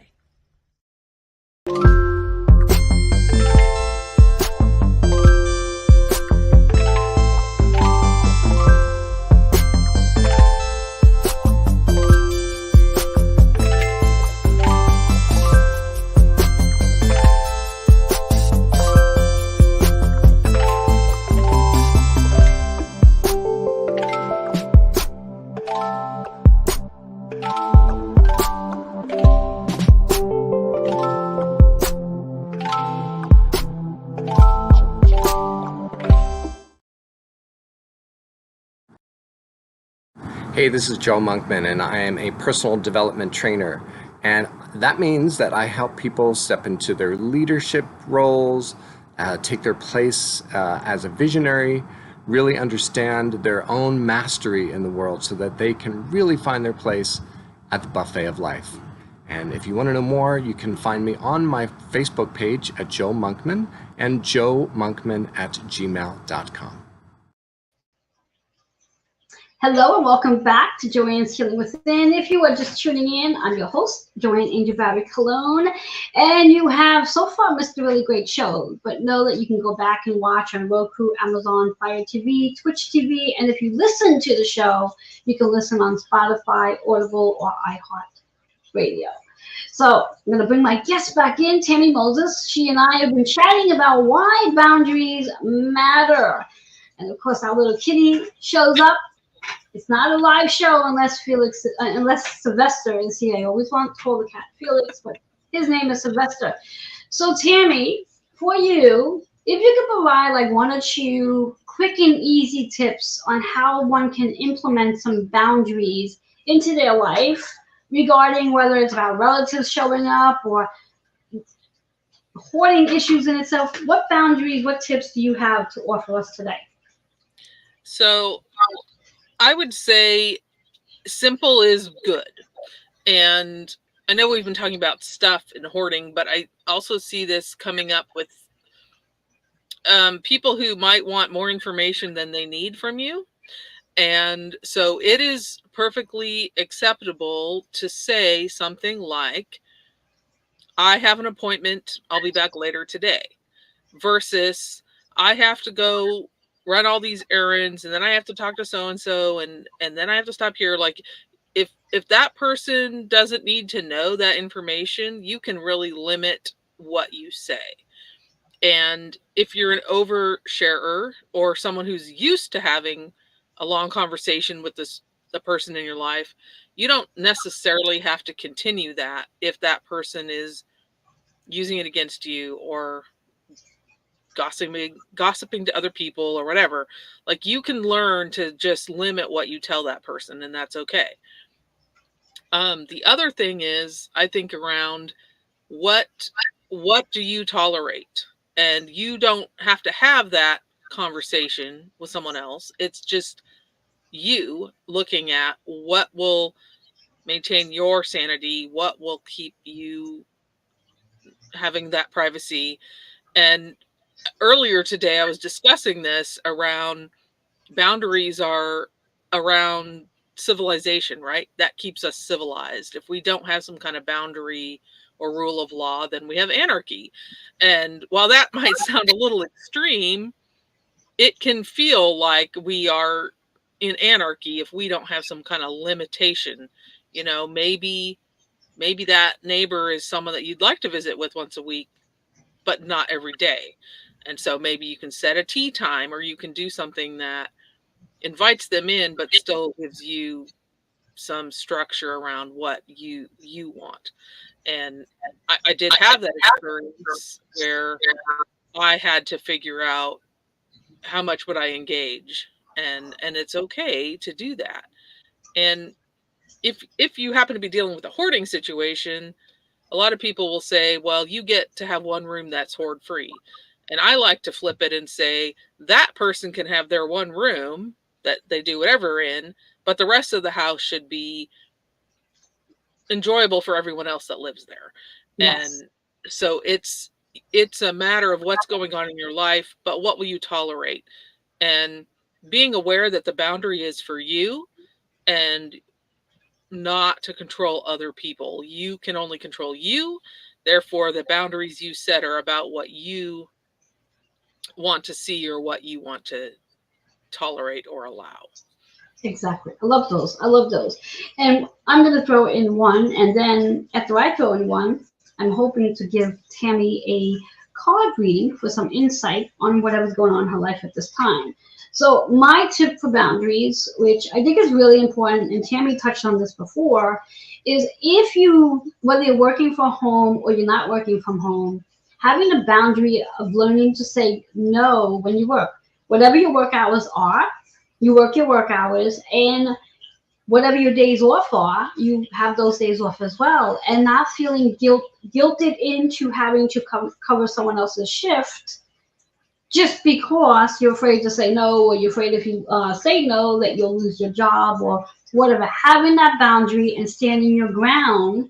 [SPEAKER 5] Hey, this is Joe Monkman, and I am a personal development trainer. And that means that I help people step into their leadership roles, take their place as a visionary, really understand their own mastery in the world so that they can really find their place at the buffet of life. And if you want to know more, you can find me on my Facebook page at Joe Monkman and joemonkman@gmail.com.
[SPEAKER 1] Hello and welcome back to Joanne's Healing Within. If you are just tuning in, I'm your host, Joanne Angel Barry Cologne, and you have so far missed a really great show, but know that you can go back and watch on Roku, Amazon, Fire TV, Twitch TV, and if you listen to the show, you can listen on Spotify, Audible, or iHeart Radio. So I'm going to bring my guest back in, Tammy Moses. She and I have been chatting about why boundaries matter. And of course, our little kitty shows up. It's not a live show unless Sylvester is here. I always want to call the cat Felix, but his name is Sylvester. So Tammy, for you, if you could provide like one or two quick and easy tips on how one can implement some boundaries into their life regarding whether it's about relatives showing up or hoarding issues in itself, what boundaries, what tips do you have to offer us today?
[SPEAKER 3] So I would say simple is good. And I know we've been talking about stuff and hoarding, but I also see this coming up with people who might want more information than they need from you. And so it is perfectly acceptable to say something like, I have an appointment, I'll be back later today, versus I have to go run all these errands and then I have to talk to so-and-so and then I have to stop here. Like if that person doesn't need to know that information, you can really limit what you say. And if you're an oversharer or someone who's used to having a long conversation with the person in your life, you don't necessarily have to continue that if that person is using it against you or gossiping to other people or whatever. Like, you can learn to just limit what you tell that person, and that's okay. The other thing is, I think, around what do you tolerate? And you don't have to have that conversation with someone else. It's just you looking at what will maintain your sanity, what will keep you having that privacy. And earlier today, I was discussing this around boundaries are around civilization, right? That keeps us civilized. If we don't have some kind of boundary or rule of law, then we have anarchy. And while that might sound a little extreme, it can feel like we are in anarchy if we don't have some kind of limitation. You know, maybe that neighbor is someone that you'd like to visit with once a week, but not every day. And so maybe you can set a tea time, or you can do something that invites them in, but still gives you some structure around what you want. And I did have that experience where I had to figure out how much would I engage, and it's okay to do that. And if you happen to be dealing with a hoarding situation, a lot of people will say, well, you get to have one room that's hoard free. And I like to flip it and say that person can have their one room that they do whatever in, but the rest of the house should be enjoyable for everyone else that lives there. Yes. And so it's a matter of what's going on in your life, but what will you tolerate? And being aware that the boundary is for you and not to control other people. You can only control you. Therefore, the boundaries you set are about what you want to see or what you want to tolerate or allow.
[SPEAKER 1] Exactly. I love those. And I'm going to throw in one, and then after I throw in one, I'm hoping to give Tammy a card reading for some insight on whatever's going on in her life at this time. So my tip for boundaries, which I think is really important, and Tammy touched on this before, is whether you're working from home or you're not working from home, having a boundary of learning to say no when you work. Whatever your work hours are, you work your work hours, and whatever your days off are, you have those days off as well, and not feeling guilted into having to cover someone else's shift just because you're afraid to say no, or you're afraid if you say no that you'll lose your job or whatever. Having that boundary and standing your ground,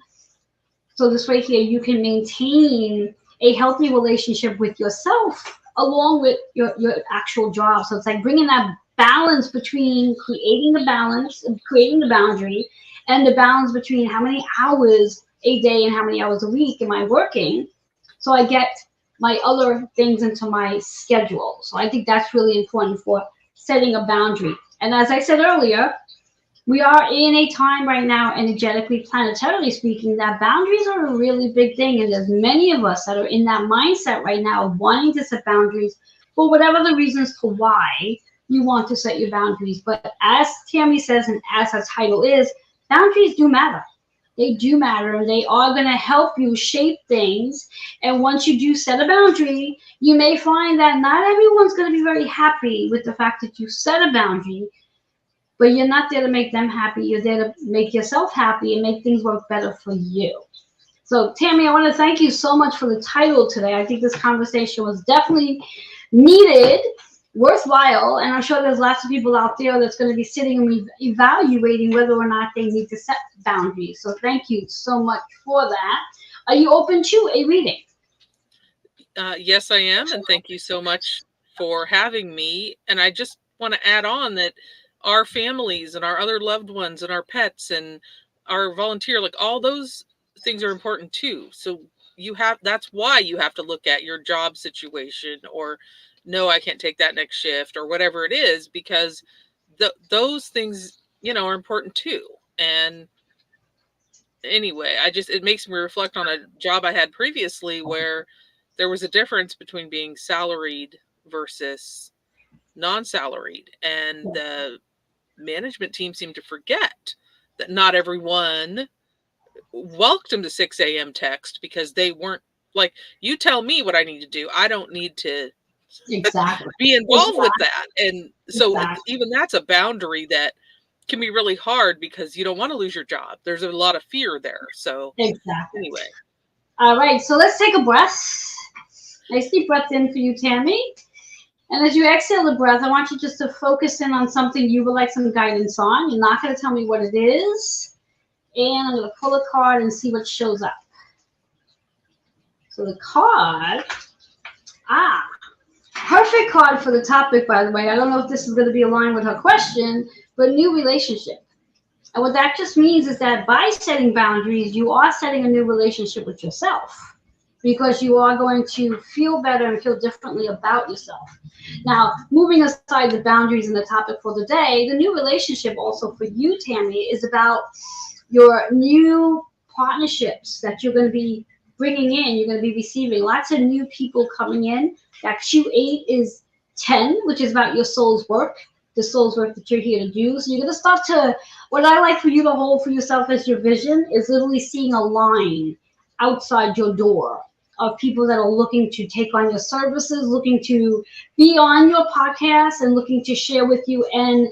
[SPEAKER 1] so this way here you can maintain a healthy relationship with yourself along with your actual job. So it's like bringing that balance between creating the balance and creating the boundary, and the balance between how many hours a day and how many hours a week am I working, so I get my other things into my schedule. So I think that's really important for setting a boundary. And as I said earlier, we are in a time right now, energetically, planetarily speaking, that boundaries are a really big thing. And there's many of us that are in that mindset right now, wanting to set boundaries for whatever the reasons to why you want to set your boundaries. But as Tammy says, and as her title is, boundaries do matter. They do matter, and they are going to help you shape things. And once you do set a boundary, you may find that not everyone's going to be very happy with the fact that you set a boundary, but you're not there to make them happy. You're there to make yourself happy and make things work better for you. So, Tammy, I want to thank you so much for the title today. I think this conversation was definitely needed, worthwhile, and I'm sure there's lots of people out there that's going to be sitting and evaluating whether or not they need to set boundaries. So thank you so much for that. Are you open to a reading?
[SPEAKER 3] Yes, I am, and thank you so much for having me. And I just want to add on that our families and our other loved ones and our pets and our volunteer, like all those things are important too. So that's why you have to look at your job situation, or no, I can't take that next shift, or whatever it is, because those things, are important too. And anyway, it makes me reflect on a job I had previously where there was a difference between being salaried versus non-salaried. And the management team seemed to forget that not everyone welcomed the 6 a.m. text, because they weren't like, you tell me what I need to do. I don't need to be involved with that. And so even that's a boundary that can be really hard, because you don't want to lose your job. There's a lot of fear there. So anyway.
[SPEAKER 1] All right. So let's take a breath. Nice deep breath in for you, Tammy. And as you exhale the breath, I want you just to focus in on something you would like some guidance on. You're not going to tell me what it is. And I'm going to pull a card and see what shows up. So the card, perfect card for the topic, by the way. I don't know if this is going to be aligned with her question, but new relationship. And what that just means is that by setting boundaries, you are setting a new relationship with yourself, because you are going to feel better and feel differently about yourself. Now, moving aside the boundaries and the topic for the day, the new relationship also for you, Tammy, is about your new partnerships that you're going to be bringing in, you're going to be receiving. Lots of new people coming in. That Q8 is 10, which is about your soul's work, the soul's work that you're here to do. So you're going to start to, what I like for you to hold for yourself as your vision is literally seeing a line outside your door of people that are looking to take on your services, looking to be on your podcast, and looking to share with you and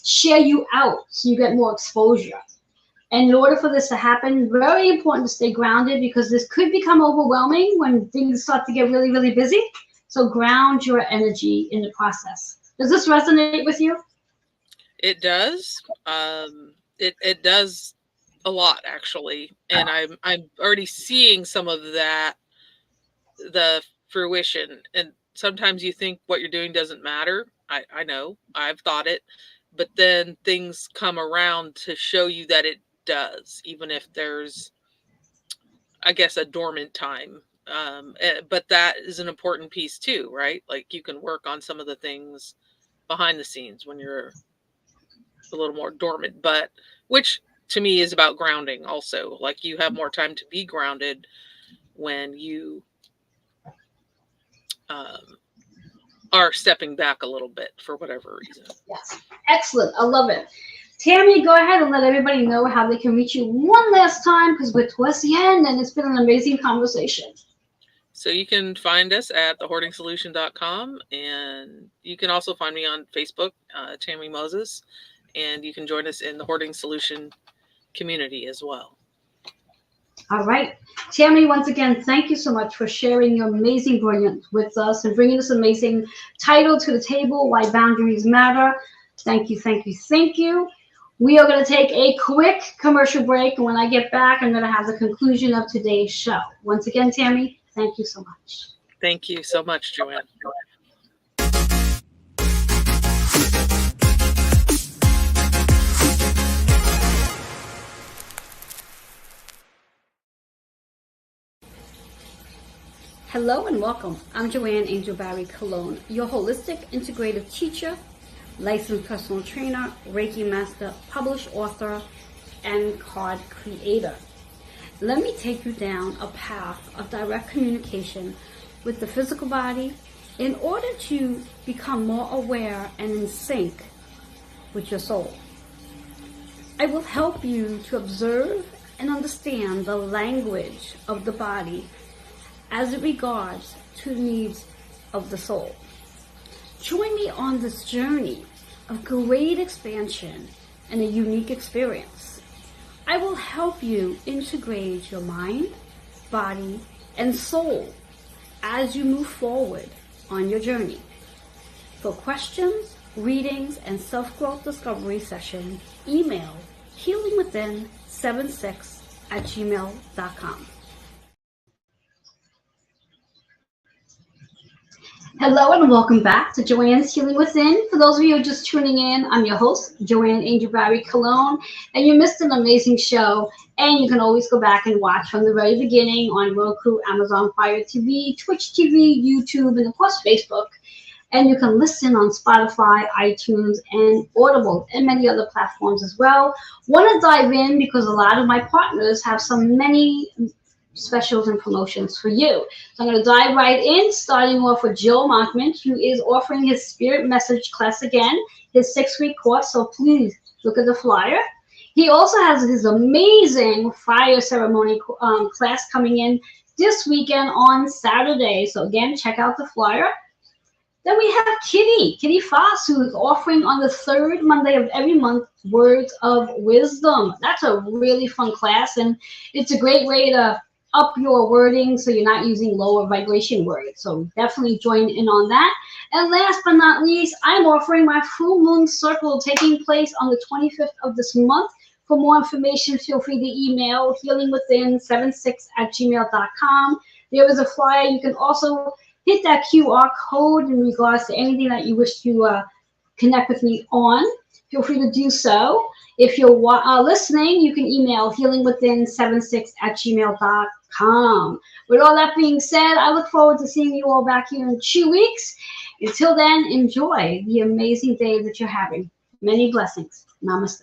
[SPEAKER 1] share you out so you get more exposure. And in order for this to happen, very important to stay grounded, because this could become overwhelming when things start to get really, really busy. So ground your energy in the process. Does this resonate with you?
[SPEAKER 3] It does. It does a lot, actually. And I'm already seeing some of that, the fruition. And sometimes you think what you're doing doesn't matter. I know, I've thought it, but then things come around to show you that it does, even if there's, I guess, a dormant time. But that is an important piece too, right? Like, you can work on some of the things behind the scenes when you're a little more dormant, but which to me is about grounding also. Like, you have more time to be grounded when you are stepping back a little bit for whatever reason.
[SPEAKER 1] Yes. Excellent. I love it. Tammy, go ahead and let everybody know how they can reach you one last time, because we're towards the end and it's been an amazing conversation.
[SPEAKER 3] So you can find us at thehoardingsolution.com, and you can also find me on Facebook, Tammy Moses. and you can join us in the Hoarding Solution community as well.
[SPEAKER 1] All right. Tammy, once again, thank you so much for sharing your amazing brilliance with us and bringing this amazing title to the table, Why Boundaries Matter. Thank you, thank you, thank you. We are going to take a quick commercial break, and when I get back, I'm going to have the conclusion of today's show. Once again, Tammy, thank you so much.
[SPEAKER 3] Thank you so much, Joanne.
[SPEAKER 1] Hello and welcome. I'm Joanne Angel Barry Colon, your holistic integrative teacher, licensed personal trainer, Reiki master, published author, and card creator. Let me take you down a path of direct communication with the physical body in order to become more aware and in sync with your soul. I will help you to observe and understand the language of the body as it regards to the needs of the soul. Join me on this journey of great expansion and a unique experience. I will help you integrate your mind, body, and soul as you move forward on your journey. For questions, readings, and self-growth discovery session, email healingwithin76@gmail.com. Hello and welcome back to Joanne's Healing Within. For those of you who are just tuning in, I'm your host, Joanne Angel Barry Colon, and you missed an amazing show, and you can always go back and watch from the very beginning on Roku, Amazon Fire TV, Twitch TV, YouTube, and of course Facebook. And you can listen on Spotify, iTunes, and Audible, and many other platforms as well. Want to dive in because a lot of my partners have many specials and promotions for you. So I'm going to dive right in, starting off with Joe Mockman, who is offering his Spirit Message class again, his 6-week course, so please look at the flyer. He also has his amazing fire ceremony class coming in this weekend on Saturday. So again, check out the flyer. Then we have Kitty Foss, who is offering on the 3rd Monday of every month, Words of Wisdom. That's a really fun class, and it's a great way to up your wording so you're not using lower vibration words. So definitely join in on that. And last but not least, I'm offering my Full Moon Circle taking place on the 25th of this month. For more information, feel free to email healingwithin76@gmail.com. There is a flyer. You can also hit that QR code in regards to anything that you wish to connect with me on. Feel free to do so. If you're listening, you can email healingwithin76@gmail.com. With all that being said, I look forward to seeing you all back here in 2 weeks. Until then, enjoy the amazing day that you're having. Many blessings. Namaste.